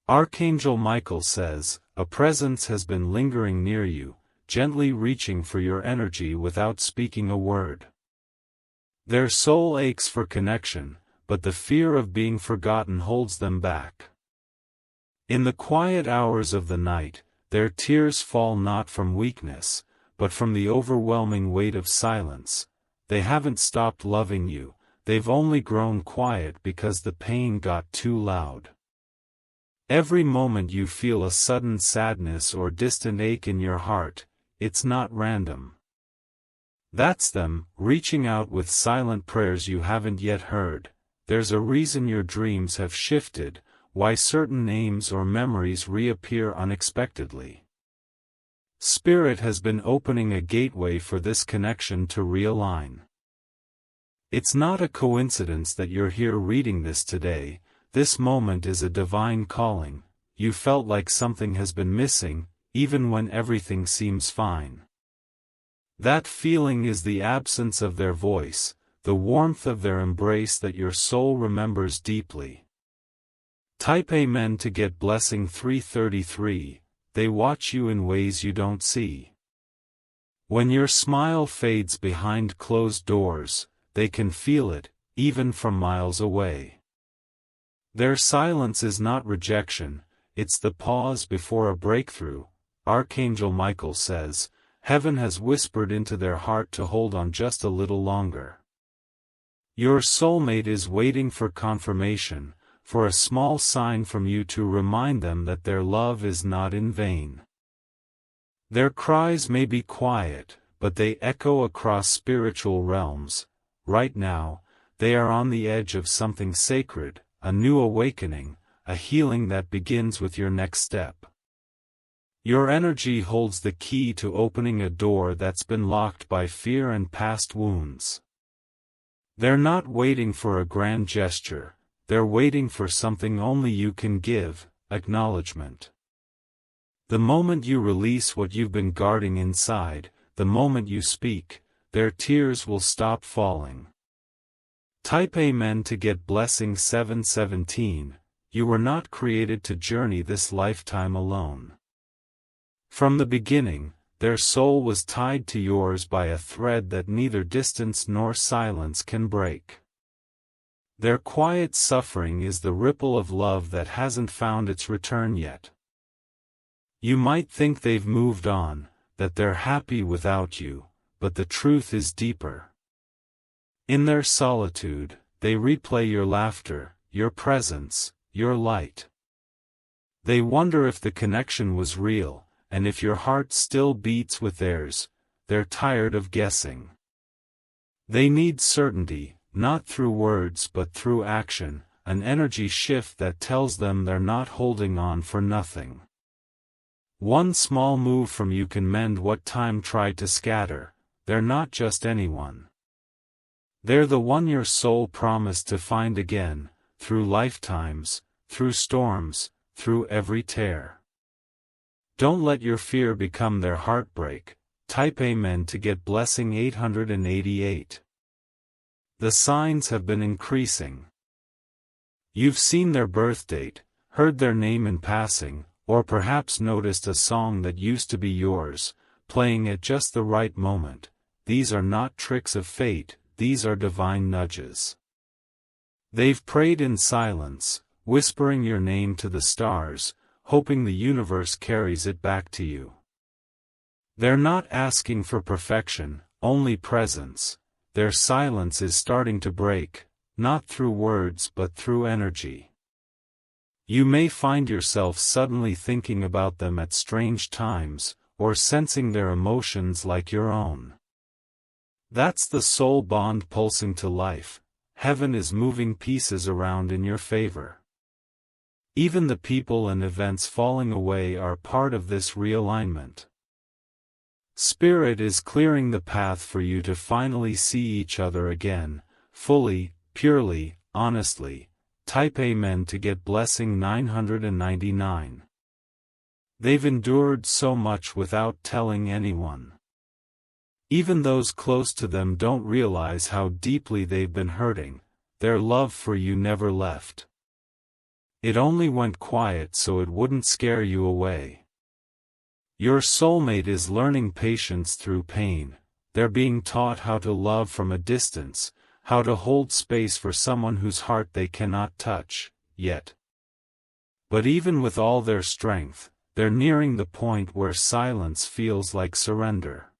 Archangel Michael says, a presence has been lingering near you, gently reaching for your energy without speaking a word. Their soul aches for connection, but the fear of being forgotten holds them back. In the quiet hours of the night, their tears fall not from weakness, but from the overwhelming weight of silence. They haven't stopped loving you, they've only grown quiet because the pain got too loud. Every moment you feel a sudden sadness or distant ache in your heart, it's not random. That's them, reaching out with silent prayers you haven't yet heard. There's a reason your dreams have shifted, why certain names or memories reappear unexpectedly. Spirit has been opening a gateway for this connection to realign. It's not a coincidence that you're here reading this today. This moment is a divine calling. You felt like something has been missing, even when everything seems fine. That feeling is the absence of their voice, the warmth of their embrace that your soul remembers deeply. Type Amen to get blessing 333. They watch you in ways you don't see. When your smile fades behind closed doors, they can feel it, even from miles away. Their silence is not rejection, it's the pause before a breakthrough. Archangel Michael says, heaven has whispered into their heart to hold on just a little longer. Your soulmate is waiting for confirmation, for a small sign from you to remind them that their love is not in vain. Their cries may be quiet, but they echo across spiritual realms. Right now, they are on the edge of something sacred, a new awakening, a healing that begins with your next step. Your energy holds the key to opening a door that's been locked by fear and past wounds. They're not waiting for a grand gesture, they're waiting for something only you can give, acknowledgment. The moment you release what you've been guarding inside, the moment you speak, their tears will stop falling. Type Amen to get blessing 717. You were not created to journey this lifetime alone. From the beginning, their soul was tied to yours by a thread that neither distance nor silence can break. Their quiet suffering is the ripple of love that hasn't found its return yet. You might think they've moved on, that they're happy without you, but the truth is deeper. In their solitude, they replay your laughter, your presence, your light. They wonder if the connection was real, and if your heart still beats with theirs. They're tired of guessing. They need certainty, not through words but through action, an energy shift that tells them they're not holding on for nothing. One small move from you can mend what time tried to scatter. They're not just anyone. They're the one your soul promised to find again, through lifetimes, through storms, through every tear. Don't let your fear become their heartbreak. Type Amen to get blessing 888. The signs have been increasing. You've seen their birth date, heard their name in passing, or perhaps noticed a song that used to be yours, playing at just the right moment. These are not tricks of fate, these are divine nudges. They've prayed in silence, whispering your name to the stars, hoping the universe carries it back to you. They're not asking for perfection, only presence. Their silence is starting to break, not through words but through energy. You may find yourself suddenly thinking about them at strange times, or sensing their emotions like your own. That's the soul bond pulsing to life. Heaven is moving pieces around in your favor. Even the people and events falling away are part of this realignment. Spirit is clearing the path for you to finally see each other again, fully, purely, honestly. Type Amen to get blessing 999. They've endured so much without telling anyone. Even those close to them don't realize how deeply they've been hurting. Their love for you never left. It only went quiet so it wouldn't scare you away. Your soulmate is learning patience through pain. They're being taught how to love from a distance, how to hold space for someone whose heart they cannot touch, yet. But even with all their strength, they're nearing the point where silence feels like surrender.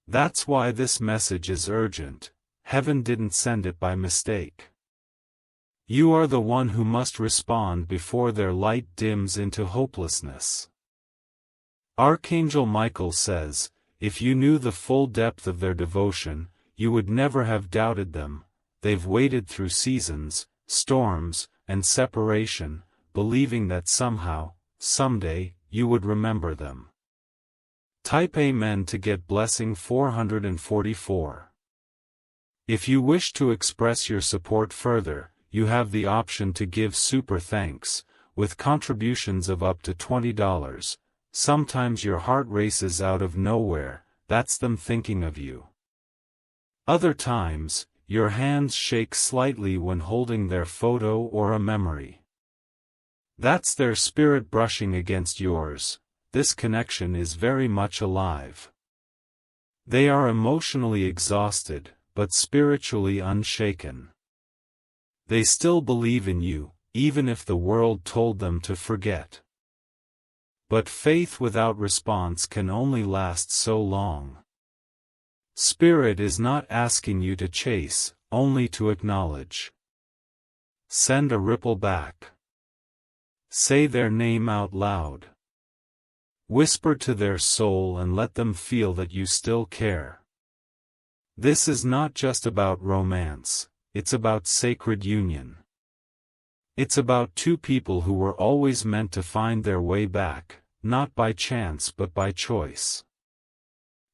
That's why this message is urgent. Heaven didn't send it by mistake. You are the one who must respond before their light dims into hopelessness. Archangel Michael says, if you knew the full depth of their devotion, you would never have doubted them. They've waded through seasons, storms, and separation, believing that somehow, someday, you would remember them. Type Amen to get blessing 444. If you wish to express your support further, you have the option to give super thanks, with contributions of up to $20. Sometimes your heart races out of nowhere, that's them thinking of you. Other times, your hands shake slightly when holding their photo or a memory. That's their spirit brushing against yours. This connection is very much alive. They are emotionally exhausted, but spiritually unshaken. They still believe in you, even if the world told them to forget. But faith without response can only last so long. Spirit is not asking you to chase, only to acknowledge. Send a ripple back. Say their name out loud. Whisper to their soul and let them feel that you still care. This is not just about romance, it's about sacred union. It's about two people who were always meant to find their way back, not by chance but by choice.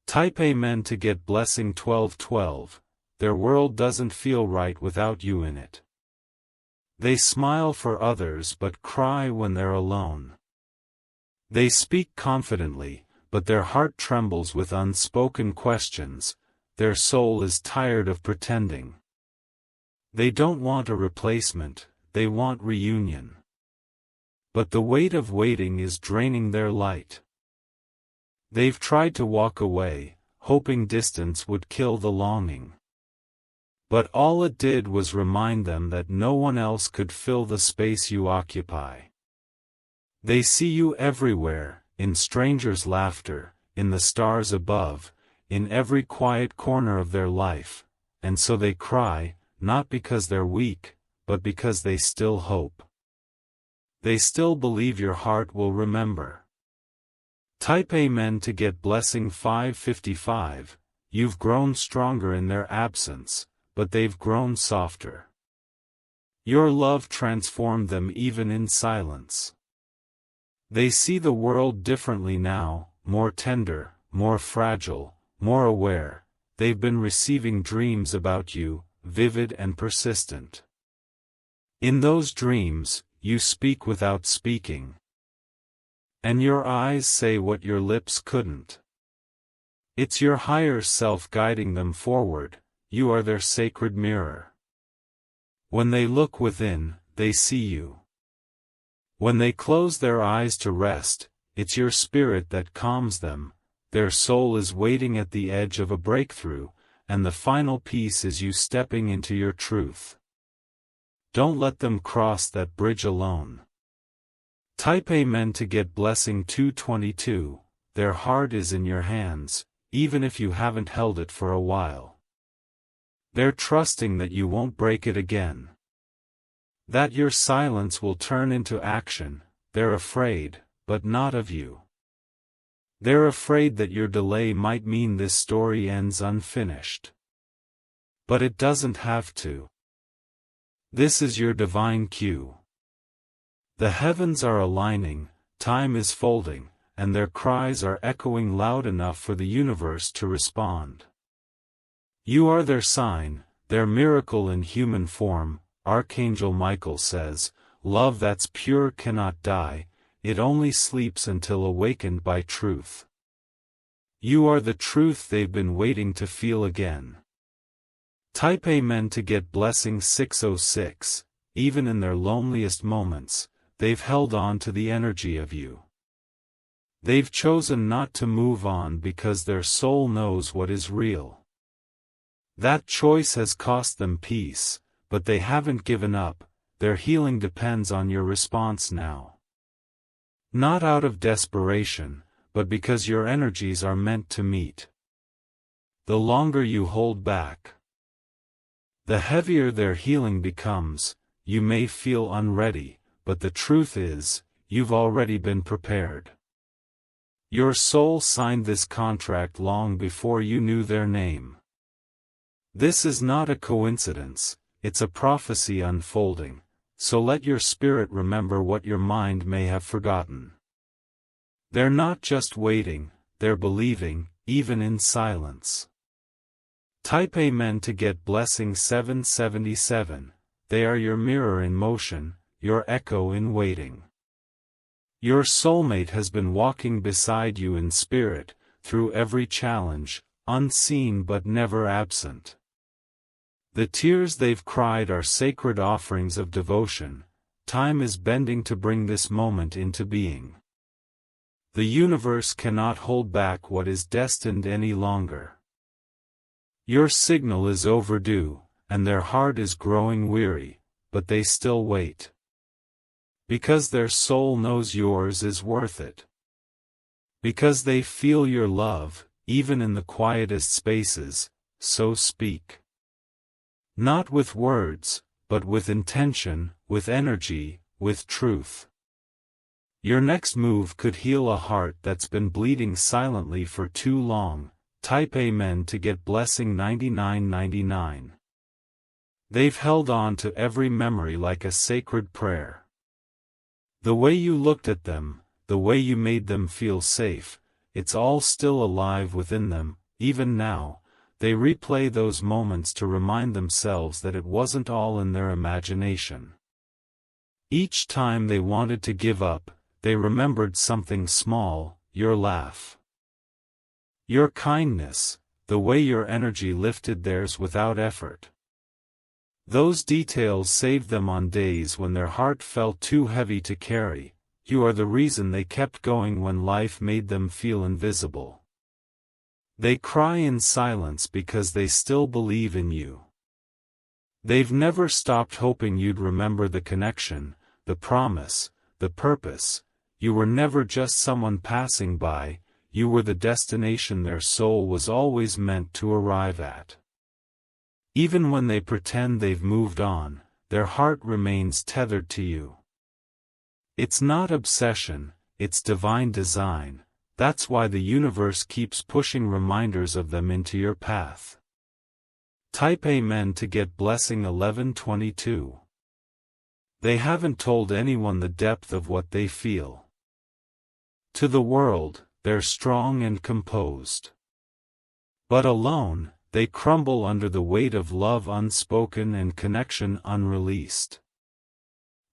Type Amen to get blessing 1212. Their world doesn't feel right without you in it. They smile for others but cry when they're alone. They speak confidently, but their heart trembles with unspoken questions. Their soul is tired of pretending. They don't want a replacement, they want reunion. But the weight of waiting is draining their light. They've tried to walk away, hoping distance would kill the longing. But all it did was remind them that no one else could fill the space you occupy. They see you everywhere, in strangers' laughter, in the stars above, in every quiet corner of their life, and so they cry, not because they're weak, but because they still hope. They still believe your heart will remember. Type Amen to get blessing 555. You've grown stronger in their absence, but they've grown softer. Your love transformed them even in silence. They see the world differently now, more tender, more fragile, more aware. They've been receiving dreams about you, vivid and persistent. In those dreams, you speak without speaking. And your eyes say what your lips couldn't. It's your higher self guiding them forward. You are their sacred mirror. When they look within, they see you. When they close their eyes to rest, it's your spirit that calms them. Their soul is waiting at the edge of a breakthrough, and the final piece is you stepping into your truth. Don't let them cross that bridge alone. Type Amen to get blessing 222. Their heart is in your hands, even if you haven't held it for a while. They're trusting that you won't break it again. That your silence will turn into action. They're afraid, but not of you. They're afraid that your delay might mean this story ends unfinished. But it doesn't have to. This is your divine cue. The heavens are aligning, time is folding, and their cries are echoing loud enough for the universe to respond. You are their sign, their miracle in human form. Archangel Michael says, love that's pure cannot die, it only sleeps until awakened by truth. You are the truth they've been waiting to feel again. Type Amen to get blessing 606. even in their loneliest moments, they've held on to the energy of you. They've chosen not to move on because their soul knows what is real. That choice has cost them peace, but they haven't given up. Their healing depends on your response now. Not out of desperation, but because your energies are meant to meet. The longer you hold back, the heavier their healing becomes. You may feel unready, but the truth is, you've already been prepared. Your soul signed this contract long before you knew their name. This is not a coincidence, it's a prophecy unfolding, so let your spirit remember what your mind may have forgotten. They're not just waiting, they're believing, even in silence. Type Amen to get blessing 777. They are your mirror in motion, your echo in waiting. Your soulmate has been walking beside you in spirit, through every challenge, unseen but never absent. The tears they've cried are sacred offerings of devotion. Time is bending to bring this moment into being. The universe cannot hold back what is destined any longer. Your signal is overdue, and their heart is growing weary, but they still wait. Because their soul knows yours is worth it. Because they feel your love, even in the quietest spaces, so speak. Not with words, but with intention, with energy, with truth. Your next move could heal a heart that's been bleeding silently for too long. Type Amen to get blessing 9999. They've held on to every memory like a sacred prayer. The way you looked at them, the way you made them feel safe, it's all still alive within them. Even now, they replay those moments to remind themselves that it wasn't all in their imagination. Each time they wanted to give up, they remembered something small: your laugh. Your kindness, the way your energy lifted theirs without effort. Those details saved them on days when their heart felt too heavy to carry. You are the reason they kept going when life made them feel invisible. They cry in silence because they still believe in you. They've never stopped hoping you'd remember the connection, the promise, the purpose. You were never just someone passing by. You were the destination their soul was always meant to arrive at. Even when they pretend they've moved on, their heart remains tethered to you. It's not obsession, it's divine design. That's why the universe keeps pushing reminders of them into your path. Type Amen to get blessing 1122. They haven't told anyone the depth of what they feel. To the world, they're strong and composed. But alone, they crumble under the weight of love unspoken and connection unreleased.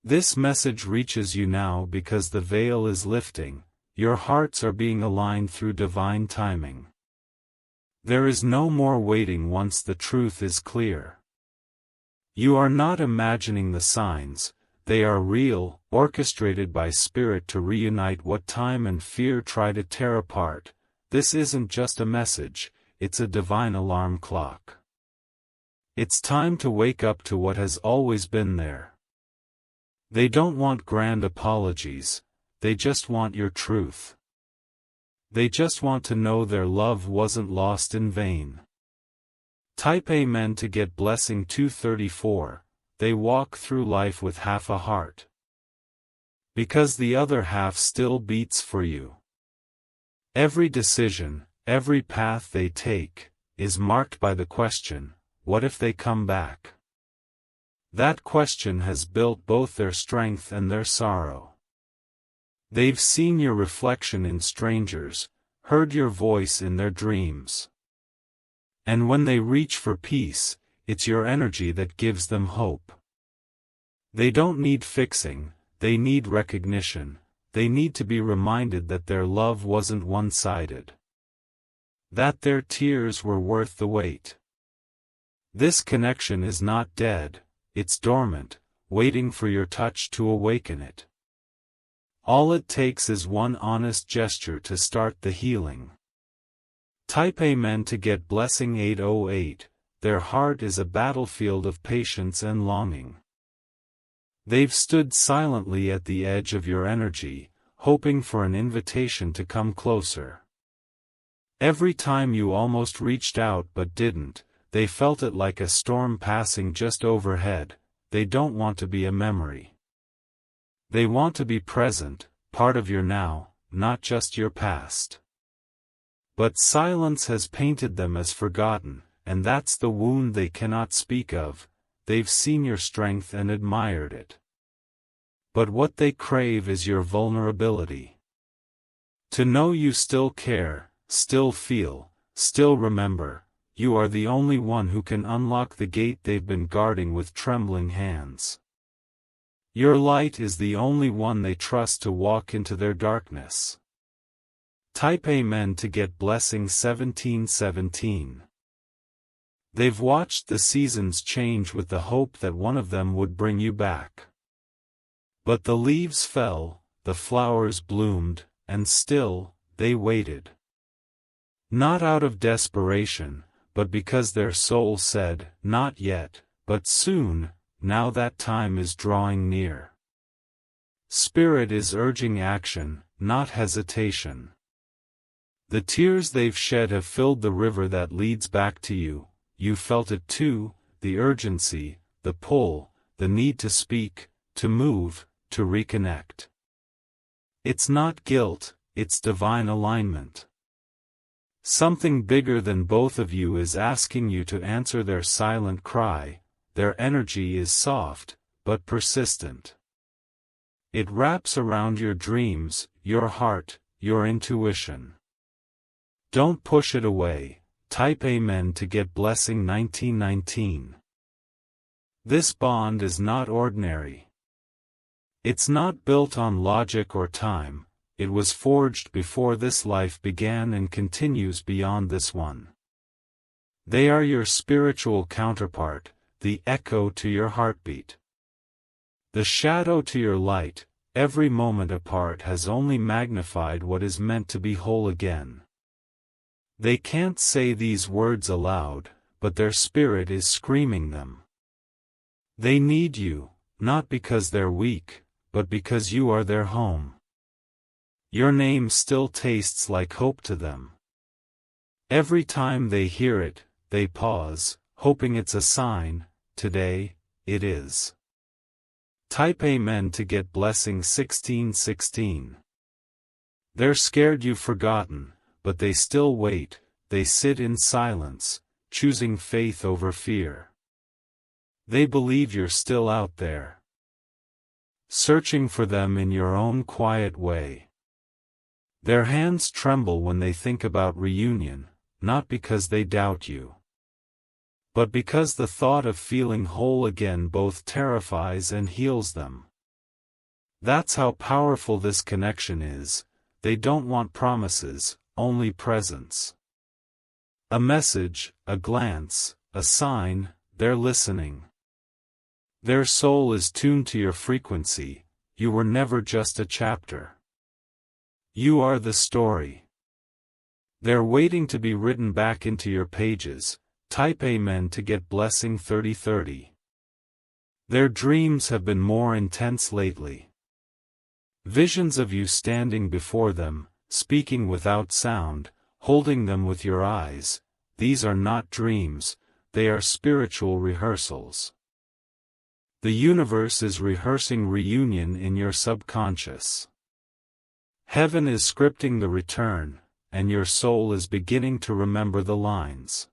This message reaches you now because the veil is lifting, your hearts are being aligned through divine timing. There is no more waiting once the truth is clear. You are not imagining the signs, they are real, orchestrated by spirit to reunite what time and fear try to tear apart. This isn't just a message, it's a divine alarm clock. It's time to wake up to what has always been there. They don't want grand apologies, they just want your truth. They just want to know their love wasn't lost in vain. Type Amen to get blessing 234. They walk through life with half a heart. Because the other half still beats for you. Every decision, every path they take, is marked by the question, what if they come back? That question has built both their strength and their sorrow. They've seen your reflection in strangers, heard your voice in their dreams. And when they reach for peace, it's your energy that gives them hope. They don't need fixing, they need recognition, they need to be reminded that their love wasn't one-sided. That their tears were worth the wait. This connection is not dead, it's dormant, waiting for your touch to awaken it. All it takes is one honest gesture to start the healing. Type Amen to get blessing 808. Their heart is a battlefield of patience and longing. They've stood silently at the edge of your energy, hoping for an invitation to come closer. Every time you almost reached out but didn't, they felt it like a storm passing just overhead. They don't want to be a memory. They want to be present, part of your now, not just your past. But silence has painted them as forgotten, and that's the wound they cannot speak of. They've seen your strength and admired it. But what they crave is your vulnerability. To know you still care, still feel, still remember. You are the only one who can unlock the gate they've been guarding with trembling hands. Your light is the only one they trust to walk into their darkness. Type Amen to get blessing 1717. They've watched the seasons change with the hope that one of them would bring you back. But the leaves fell, the flowers bloomed, and still, they waited. Not out of desperation, but because their soul said, not yet, but soon, now that time is drawing near. Spirit is urging action, not hesitation. The tears they've shed have filled the river that leads back to you. You felt it too, the urgency, the pull, the need to speak, to move, to reconnect. It's not guilt, it's divine alignment. Something bigger than both of you is asking you to answer their silent cry. Their energy is soft, but persistent. It wraps around your dreams, your heart, your intuition. Don't push it away. Type Amen to get blessing 1919. This bond is not ordinary. It's not built on logic or time. It was forged before this life began and continues beyond this one. They are your spiritual counterpart, the echo to your heartbeat. The shadow to your light. Every moment apart has only magnified what is meant to be whole again. They can't say these words aloud, but their spirit is screaming them. They need you, not because they're weak, but because you are their home. Your name still tastes like hope to them. Every time they hear it, they pause, hoping it's a sign. Today, it is. Type Amen to get blessing 1616. They're scared you've forgotten, but they still wait. They sit in silence, choosing faith over fear. They believe you're still out there, searching for them in your own quiet way. Their hands tremble when they think about reunion, not because they doubt you, but because the thought of feeling whole again both terrifies and heals them. That's how powerful this connection is. They don't want promises, only presence. A message, a glance, a sign. They're listening. Their soul is tuned to your frequency. You were never just a chapter. You are the story. They're waiting to be written back into your pages. Type Amen to get blessing 3030. Their dreams have been more intense lately. Visions of you standing before them, speaking without sound, holding them with your eyes. These are not dreams, they are spiritual rehearsals. The universe is rehearsing reunion in your subconscious. Heaven is scripting the return, and your soul is beginning to remember the lines.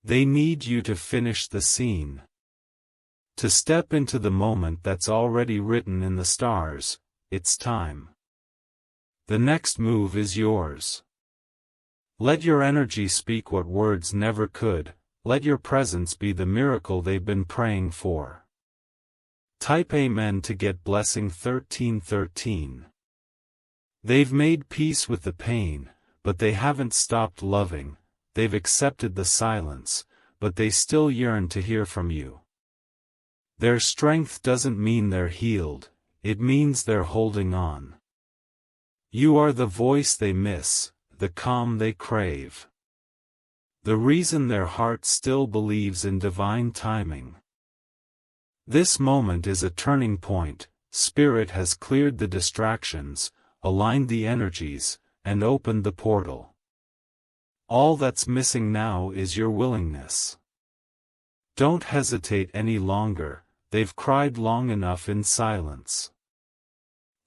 They need you to finish the scene. To step into the moment that's already written in the stars. It's time. The next move is yours. Let your energy speak what words never could. Let your presence be the miracle they've been praying for. Type Amen to get blessing 1313. They've made peace with the pain, but they haven't stopped loving. They've accepted the silence, but they still yearn to hear from you. Their strength doesn't mean they're healed, it means they're holding on. You are the voice they miss, the calm they crave. The reason their heart still believes in divine timing. This moment is a turning point. Spirit has cleared the distractions, aligned the energies, and opened the portal. All that's missing now is your willingness. Don't hesitate any longer, they've cried long enough in silence.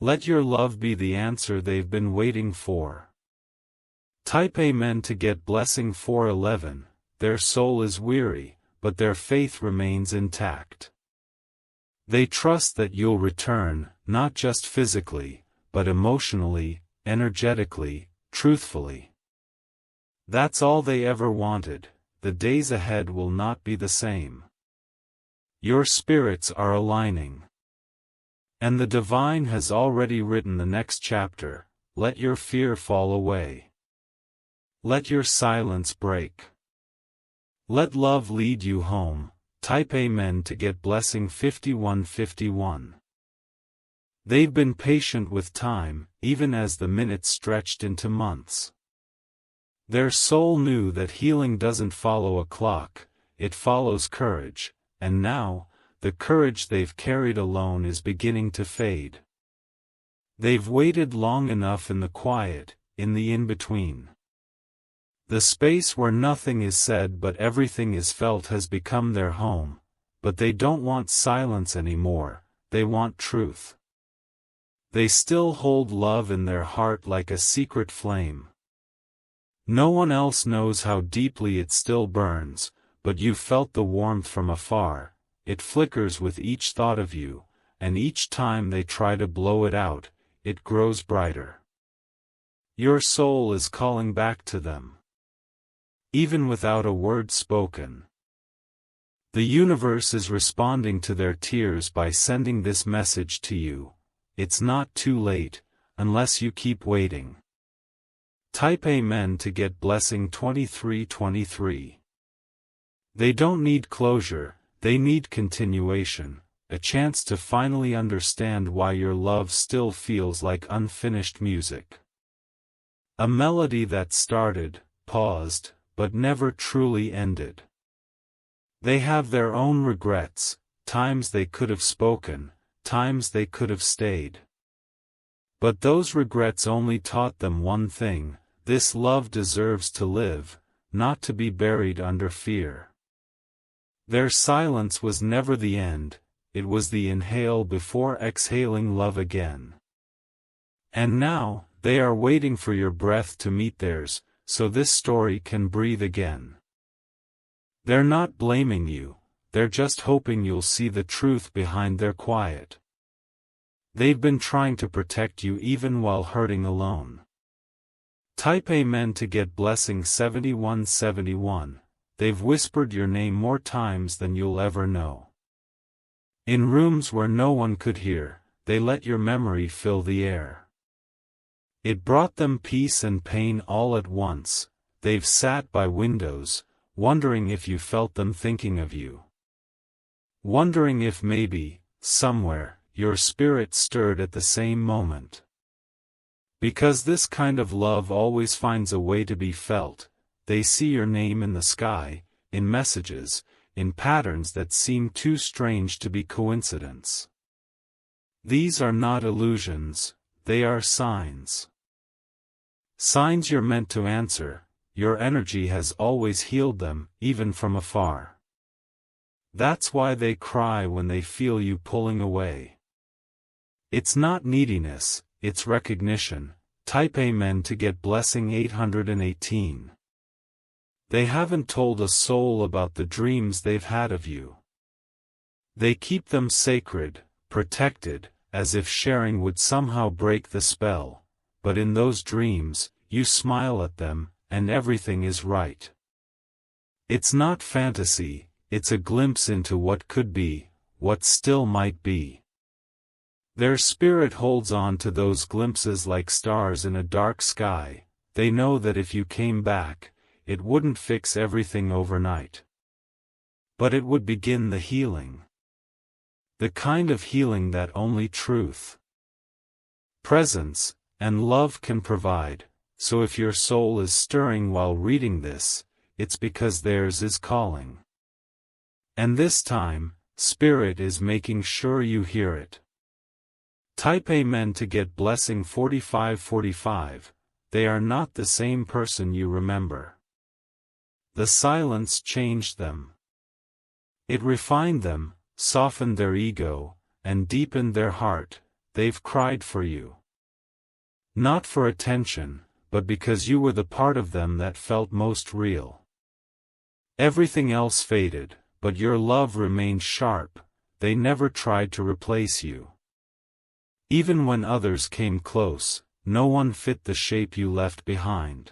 Let your love be the answer they've been waiting for. Type Amen to get blessing 411. Their soul is weary, but their faith remains intact. They trust that you'll return, not just physically, but emotionally, energetically, truthfully. That's all they ever wanted. The days ahead will not be the same. Your spirits are aligning. And the divine has already written the next chapter. Let your fear fall away. Let your silence break. Let love lead you home. Type Amen to get blessing 5151. They've been patient with time, even as the minutes stretched into months. Their soul knew that healing doesn't follow a clock, it follows courage, and now, the courage they've carried alone is beginning to fade. They've waited long enough in the quiet, in the in-between. The space where nothing is said but everything is felt has become their home, but they don't want silence anymore, they want truth. They still hold love in their heart like a secret flame. No one else knows how deeply it still burns, but you've felt the warmth from afar. It flickers with each thought of you, and each time they try to blow it out, it grows brighter. Your soul is calling back to them. Even without a word spoken. The universe is responding to their tears by sending this message to you. It's not too late, unless you keep waiting. Type Amen to get blessing 2323. They don't need closure, they need continuation, a chance to finally understand why your love still feels like unfinished music. A melody that started, paused, but never truly ended. They have their own regrets, times they could have spoken, times they could have stayed. But those regrets only taught them one thing: this love deserves to live, not to be buried under fear. Their silence was never the end, it was the inhale before exhaling love again. And now, they are waiting for your breath to meet theirs, so this story can breathe again. They're not blaming you, they're just hoping you'll see the truth behind their quiet. They've been trying to protect you even while hurting alone. Type Amen to get blessing 7171. They've whispered your name more times than you'll ever know. In rooms where no one could hear, they let your memory fill the air. It brought them peace and pain all at once. They've sat by windows, wondering if you felt them thinking of you. Wondering if maybe, somewhere, your spirit stirred at the same moment. Because this kind of love always finds a way to be felt, they see your name in the sky, in messages, in patterns that seem too strange to be coincidence. These are not illusions, they are signs. Signs you're meant to answer. Your energy has always healed them, even from afar. That's why they cry when they feel you pulling away. It's not neediness, it's recognition. Type Amen to get blessing 818. They haven't told a soul about the dreams they've had of you. They keep them sacred, protected, as if sharing would somehow break the spell, but in those dreams, you smile at them, and everything is right. It's not fantasy, it's a glimpse into what could be, what still might be. Their spirit holds on to those glimpses like stars in a dark sky. They know that if you came back, it wouldn't fix everything overnight. But it would begin the healing. The kind of healing that only truth, presence, and love can provide. So if your soul is stirring while reading this, it's because theirs is calling. And this time, Spirit is making sure you hear it. Type Amen to get blessing 4545. They are not the same person you remember. The silence changed them. It refined them, softened their ego, and deepened their heart. They've cried for you. Not for attention, but because you were the part of them that felt most real. Everything else faded, but your love remained sharp. They never tried to replace you. Even when others came close, no one fit the shape you left behind.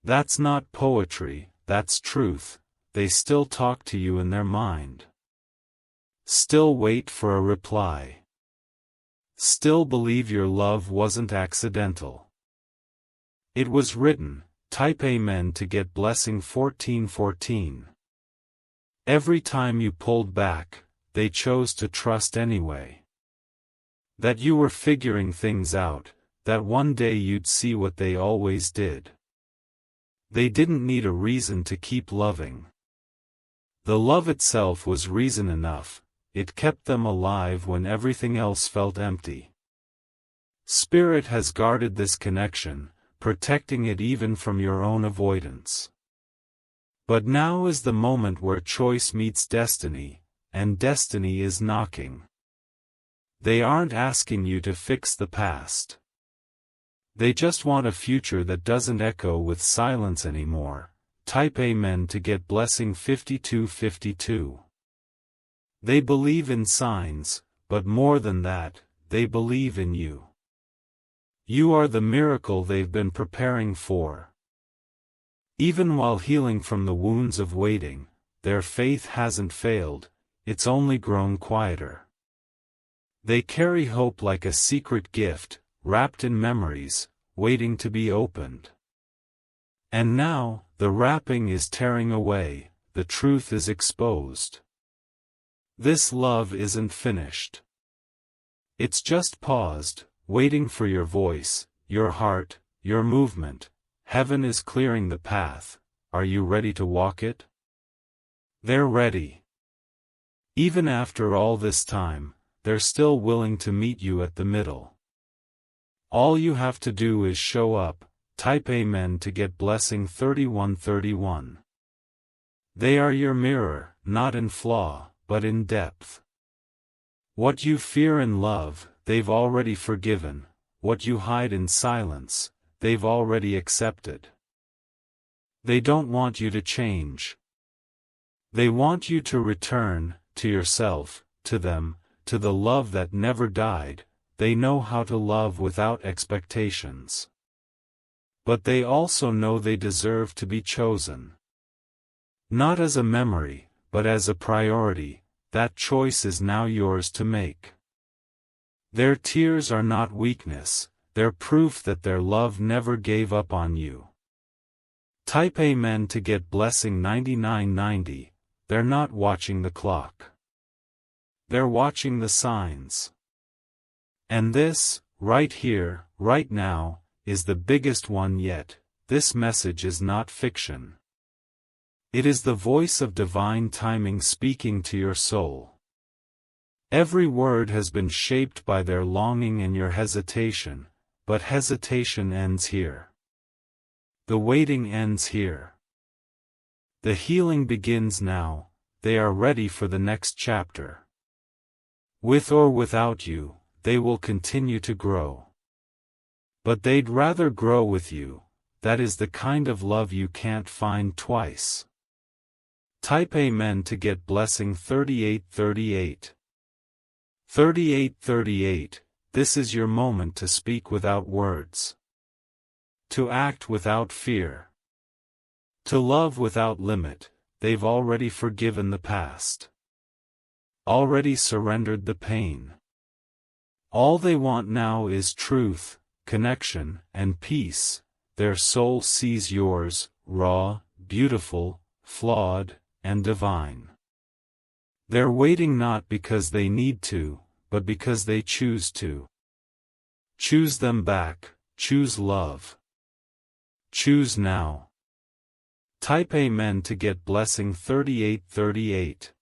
That's not poetry, that's truth. They still talk to you in their mind. Still wait for a reply. Still believe your love wasn't accidental. It was written. Type Amen to get blessing 1414. Every time you pulled back, they chose to trust anyway. That you were figuring things out, that one day you'd see what they always did. They didn't need a reason to keep loving. The love itself was reason enough. It kept them alive when everything else felt empty. Spirit has guarded this connection, protecting it even from your own avoidance. But now is the moment where choice meets destiny, and destiny is knocking. They aren't asking you to fix the past. They just want a future that doesn't echo with silence anymore. Type Amen to get blessing 5252. They believe in signs, but more than that, they believe in you. You are the miracle they've been preparing for. Even while healing from the wounds of waiting, their faith hasn't failed, it's only grown quieter. They carry hope like a secret gift, wrapped in memories, waiting to be opened. And now, the wrapping is tearing away, the truth is exposed. This love isn't finished. It's just paused, waiting for your voice, your heart, your movement. Heaven is clearing the path. Are you ready to walk it? They're ready. Even after all this time, they're still willing to meet you at the middle. All you have to do is show up. Type Amen to get blessing 3131. They are your mirror, not in flaw, but in depth. What you fear in love, they've already forgiven. What you hide in silence, they've already accepted. They don't want you to change. They want you to return, to yourself, to them, to the love that never died. They know how to love without expectations. But they also know they deserve to be chosen. Not as a memory, but as a priority. That choice is now yours to make. Their tears are not weakness, they're proof that their love never gave up on you. Type Amen to get blessing 9990. They're not watching the clock. They're watching the signs. And this, right here, right now, is the biggest one yet. This message is not fiction. It is the voice of divine timing speaking to your soul. Every word has been shaped by their longing and your hesitation, but hesitation ends here. The waiting ends here. The healing begins now. They are ready for the next chapter. With or without you, they will continue to grow. But they'd rather grow with you. That is the kind of love you can't find twice. Type Amen to get blessing 3838. 3838, this is your moment to speak without words. To act without fear. To love without limit. They've already forgiven the past. Already surrendered the pain. All they want now is truth, connection, and peace. Their soul sees yours, raw, beautiful, flawed, and divine. They're waiting not because they need to, but because they choose to. Choose them back, choose love. Choose now. Type Amen to get blessing 3838.